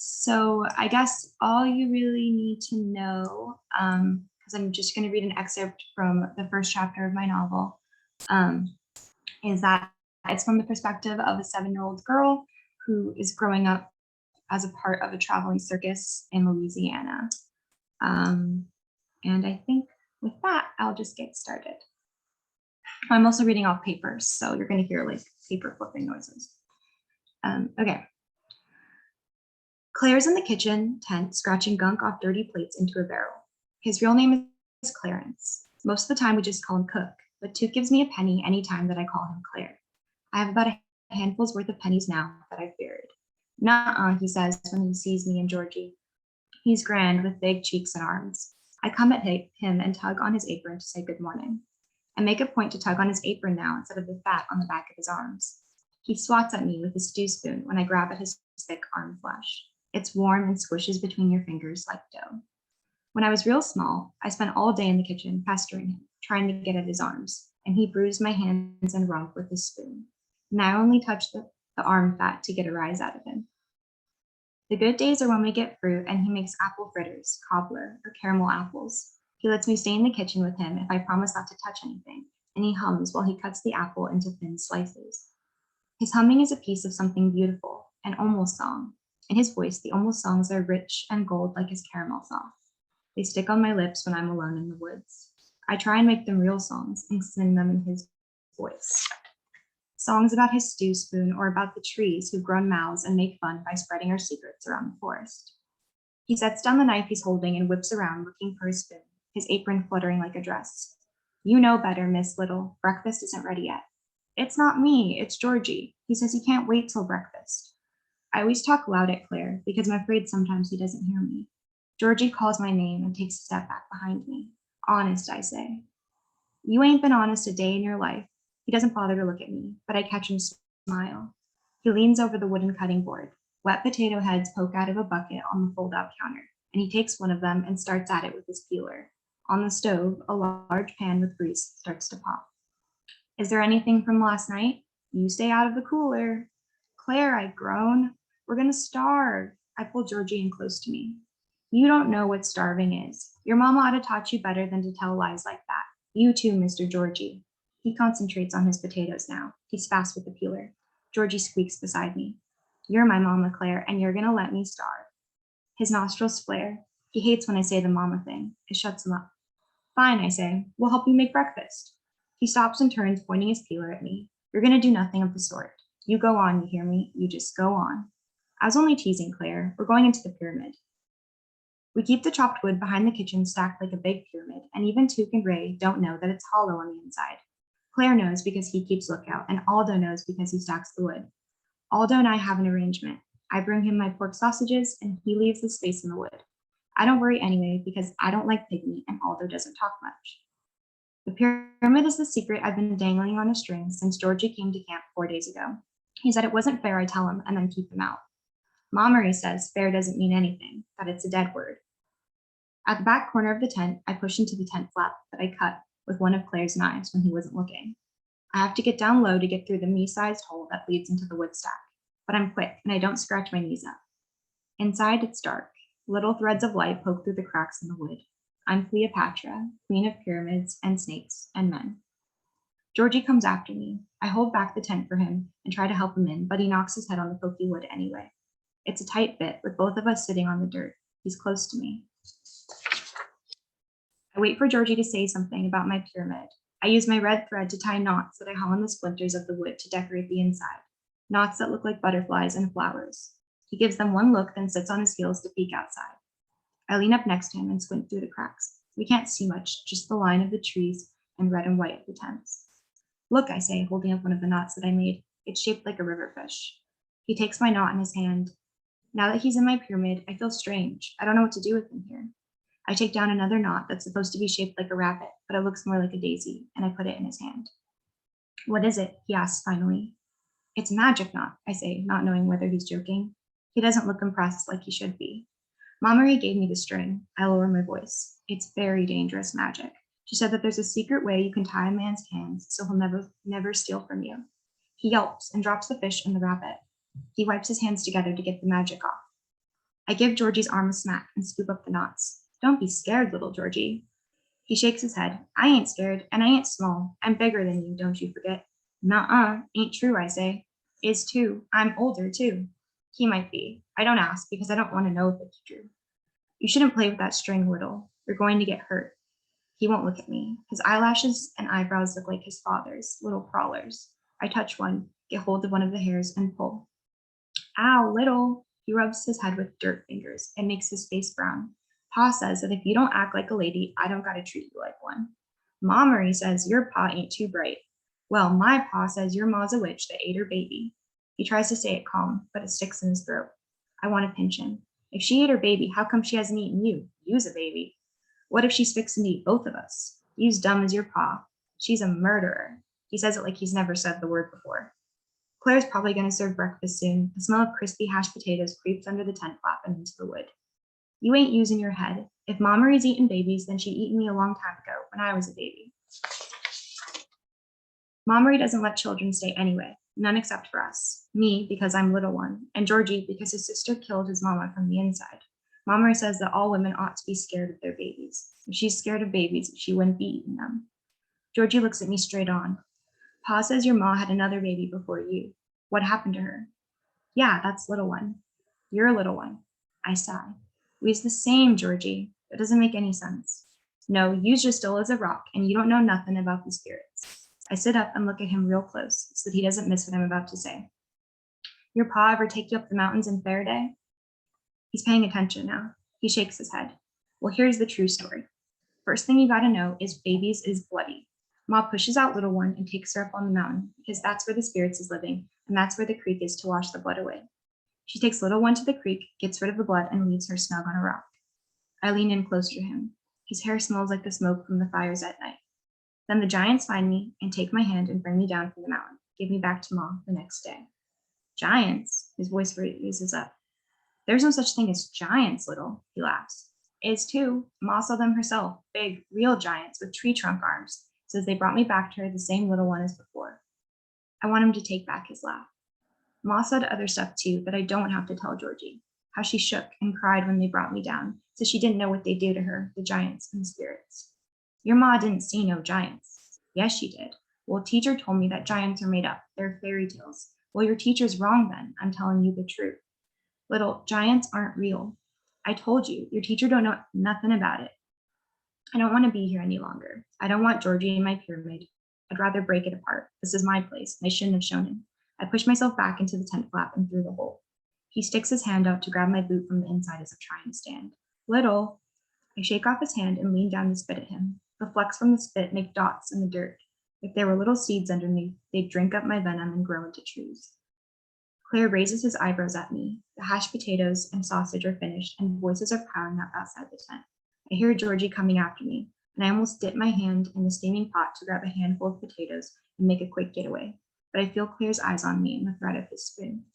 So I guess all you really need to know, because I'm just going to read an excerpt from the first chapter of my novel, um, is that it's from the perspective of a 7-year-old girl who is growing up as a part of a traveling circus in Louisiana. Um, and I think with that, I'll just get started. I'm also reading off papers, so you're going to hear like paper flipping noises. Okay. Claire's in the kitchen tent, scratching gunk off dirty plates into a barrel. His real name is Clarence. Most of the time, we just call him Cook, but Toot gives me a penny any time that I call him Claire. I have about a handful's worth of pennies now that I've buried. Nuh-uh, he says when he sees me and Georgie. He's grand with big cheeks and arms. I come at him and tug on his apron to say good morning. I make a point to tug on his apron now instead of the fat on the back of his arms. He swats at me with his stew spoon when I grab at his thick arm flesh. It's warm and squishes between your fingers like dough. When I was real small, I spent all day in the kitchen pestering him, trying to get at his arms, and he bruised my hands and rump with his spoon. And I only touched the arm fat to get a rise out of him. The good days are when we get fruit and he makes apple fritters, cobbler, or caramel apples. He lets me stay in the kitchen with him if I promise not to touch anything, and he hums while he cuts the apple into thin slices. His humming is a piece of something beautiful, an almost song. In his voice, the almost songs are rich and gold like his caramel sauce. They stick on my lips when I'm alone in the woods. I try and make them real songs and sing them in his voice. Songs about his stew spoon or about the trees who've grown mouths and make fun by spreading our secrets around the forest. He sets down the knife he's holding and whips around looking for his spoon, his apron fluttering like a dress. You know better, Miss Little. Breakfast isn't ready yet. It's not me, it's Georgie. He says he can't wait till breakfast. I always talk loud at Claire because I'm afraid sometimes he doesn't hear me. Georgie calls my name and takes a step back behind me. Honest, I say. You ain't been honest a day in your life. He doesn't bother to look at me, but I catch him smile. He leans over the wooden cutting board. Wet potato heads poke out of a bucket on the fold-out counter, and he takes one of them and starts at it with his peeler. On the stove, a large pan with grease starts to pop. Is there anything from last night? You stay out of the cooler. Claire, I groan. We're gonna starve. I pull Georgie in close to me. You don't know what starving is. Your mama ought to taught you better than to tell lies like that. You too, Mr. Georgie. He concentrates on his potatoes now. He's fast with the peeler. Georgie squeaks beside me. You're my mama, Claire, and you're gonna let me starve. His nostrils flare. He hates when I say the mama thing. It shuts him up. Fine, I say. We'll help you make breakfast. He stops and turns, pointing his peeler at me. You're gonna do nothing of the sort. You go on, you hear me? You just go on. I was only teasing, Claire. We're going into the pyramid. We keep the chopped wood behind the kitchen stacked like a big pyramid, and even Took and Ray don't know that it's hollow on the inside. Claire knows because he keeps lookout, and Aldo knows because he stacks the wood. Aldo and I have an arrangement. I bring him my pork sausages, and he leaves the space in the wood. I don't worry anyway because I don't like pig meat, and Aldo doesn't talk much. The pyramid is the secret I've been dangling on a string since Georgie came to camp 4 days ago. He said it wasn't fair I tell him and then keep him out. Mommery says fair doesn't mean anything, that it's a dead word. At the back corner of the tent, I push into the tent flap that I cut with one of Claire's knives when he wasn't looking. I have to get down low to get through the me-sized hole that leads into the wood stack, but I'm quick and I don't scratch my knees up. Inside, it's dark. Little threads of light poke through the cracks in the wood. I'm Cleopatra, queen of pyramids and snakes and men. Georgie comes after me. I hold back the tent for him and try to help him in, but he knocks his head on the pokey wood anyway. It's a tight fit, with both of us sitting on the dirt. He's close to me. I wait for Georgie to say something about my pyramid. I use my red thread to tie knots that I haul in the splinters of the wood to decorate the inside, knots that look like butterflies and flowers. He gives them one look, then sits on his heels to peek outside. I lean up next to him and squint through the cracks. We can't see much, just the line of the trees and red and white of the tents. Look, I say, holding up one of the knots that I made. It's shaped like a river fish. He takes my knot in his hand. Now that he's in my pyramid, I feel strange. I don't know what to do with him here. I take down another knot that's supposed to be shaped like a rabbit, but it looks more like a daisy, and I put it in his hand. What is it? He asks finally. It's a magic knot, I say, not knowing whether he's joking. He doesn't look impressed like he should be. Mommery gave me the string. I lower my voice. It's very dangerous magic. She said that there's a secret way you can tie a man's hands so he'll never steal from you. He yelps and drops the fish and the rabbit. He wipes his hands together to get the magic off. I give Georgie's arm a smack and scoop up the knots. Don't be scared, little Georgie. He shakes his head. I ain't scared, and I ain't small. I'm bigger than you, don't you forget. Nuh-uh, ain't true, I say. Is too. I'm older, too. He might be. I don't ask because I don't want to know if it's true. You shouldn't play with that string, little. You're going to get hurt. He won't look at me. His eyelashes and eyebrows look like his father's, little crawlers. I touch one, get hold of one of the hairs, and pull. Ow, little. He rubs his head with dirt fingers and makes his face brown. Pa says that if you don't act like a lady, I don't gotta treat you like one. Ma Marie says your pa ain't too bright. Well, my pa says your ma's a witch that ate her baby. He tries to say it calm, but it sticks in his throat. I want to pinch him. If she ate her baby, how come she hasn't eaten you? You's a baby. What if she's fixing to eat both of us? You's dumb as your pa. She's a murderer. He says it like he's never said the word before. Claire's probably going to serve breakfast soon. The smell of crispy hashed potatoes creeps under the tent flap and into the wood. You ain't using your head. If Ma Marie's eaten babies, then she eaten me a long time ago when I was a baby. Ma Marie doesn't let children stay anyway, none except for us. Me, because I'm little one, and Georgie, because his sister killed his mama from the inside. Ma Marie says that all women ought to be scared of their babies. If she's scared of babies, she wouldn't be eating them. Georgie looks at me straight on. Pa says your ma had another baby before you. What happened to her? Yeah, that's little one. You're a little one. I sigh. We's the same, Georgie. That doesn't make any sense. No, you's just dull as a rock, and you don't know nothing about the spirits. I sit up and look at him real close so that he doesn't miss what I'm about to say. Your pa ever take you up the mountains in Faraday? He's paying attention now. He shakes his head. Well, here's the true story. First thing you gotta know is babies is bloody. Ma pushes out little one and takes her up on the mountain because that's where the spirits is living, and that's where the creek is to wash the blood away. She takes little one to the creek, gets rid of the blood, and leaves her snug on a rock. I lean in closer to him. His hair smells like the smoke from the fires at night. Then the giants find me and take my hand and bring me down from the mountain, give me back to Ma the next day. Giants? His voice raises up. There's no such thing as giants, little, he laughs. Is too. Ma saw them herself, big, real giants with tree trunk arms. Says they brought me back to her the same little one as before. I want him to take back his laugh. Ma said other stuff too that I don't have to tell Georgie. How she shook and cried when they brought me down, so she didn't know what they'd do to her, the giants and the spirits. Your ma didn't see no giants. Yes, she did. Well, teacher told me that giants are made up. They're fairy tales. Well, your teacher's wrong then. I'm telling you the truth. Little, giants aren't real. I told you, your teacher don't know nothing about it. I don't want to be here any longer. I don't want Georgie in my pyramid. I'd rather break it apart. This is my place. I shouldn't have shown him. I push myself back into the tent flap and through the hole. He sticks his hand out to grab my boot from the inside as I try and stand. Little. I shake off his hand and lean down to spit at him. The flecks from the spit make dots in the dirt. If there were little seeds underneath, they'd drink up my venom and grow into trees. Claire raises his eyebrows at me. The hashed potatoes and sausage are finished, and voices are prowling up outside the tent. I hear Georgie coming after me, and I almost dip my hand in the steaming pot to grab a handful of potatoes and make a quick getaway. But I feel Claire's eyes on me and the threat of his spoon.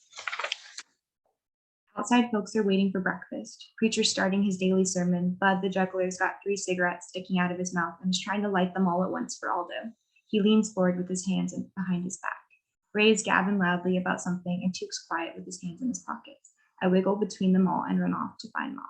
Outside, folks are waiting for breakfast. Preacher's starting his daily sermon. Bud, the juggler's got 3 cigarettes sticking out of his mouth and is trying to light them all at once for Aldo. He leans forward with his hands behind his back. Ray's gabbing loudly about something, and Tuke's quiet with his hands in his pockets. I wiggle between them all and run off to find Mom.